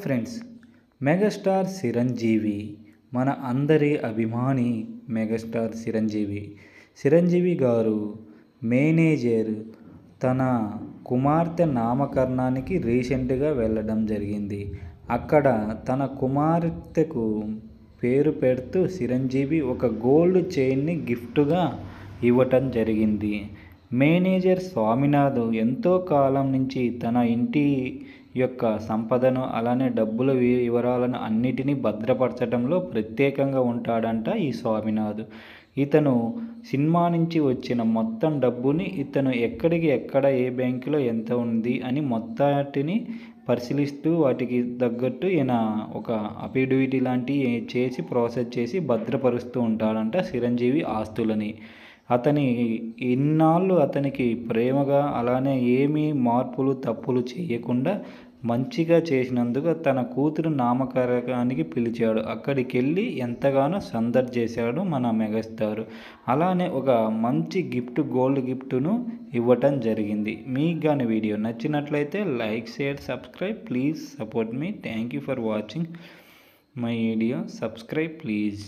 Friends, megastar Chiranjeevi మన అందరి అభిమాని. మెగాస్టార్ చిరంజీవి గారు మేనేజర్ తన కుమార్తె నామకరణానికి రీసెంట్గా వెళ్ళడం జరిగింది. అక్కడ తన కుమార్తెకు పేరు పెడుతూ చిరంజీవి ఒక గోల్డ్ చైన్ని గిఫ్ట్గా ఇవ్వటం జరిగింది. మేనేజర్ స్వామినాథన్ ఎంతో కాలం నుంచి తన ఇంటి యొక్క సంపదను, అలానే డబ్బుల వివరాలను అన్నిటినీ భద్రపరచడంలో ప్రత్యేకంగా ఉంటాడంట ఈ స్వామినాథన్. ఇతను సినిమా నుంచి వచ్చిన మొత్తం డబ్బుని ఇతను ఎక్కడ ఏ బ్యాంకులో ఎంత ఉంది అని మొత్తాటిని పరిశీలిస్తూ వాటికి తగ్గట్టు ఈయన ఒక అఫిడవిట్ లాంటివి చేసి ప్రాసెస్ చేసి భద్రపరుస్తూ ఉంటాడంట చిరంజీవి ఆస్తులని. అతని ఇన్నాళ్ళు అతనికి ప్రేమగా, అలానే ఏమీ మార్పులు తప్పులు చేయకుండా మంచిగా చేసినందుకు తన కూతురు నామకరణానికి పిలిచాడు. అక్కడికి వెళ్ళి ఎంతగానో సందడి చేశాడు మన మెగాస్టార్. అలానే ఒక మంచి గిఫ్ట్, గోల్డ్ గిఫ్ట్ను ఇవ్వటం జరిగింది. మీకు కానీ వీడియో నచ్చినట్లయితే like, share, subscribe. Please support me. Thank you for watching my video. Subscribe please.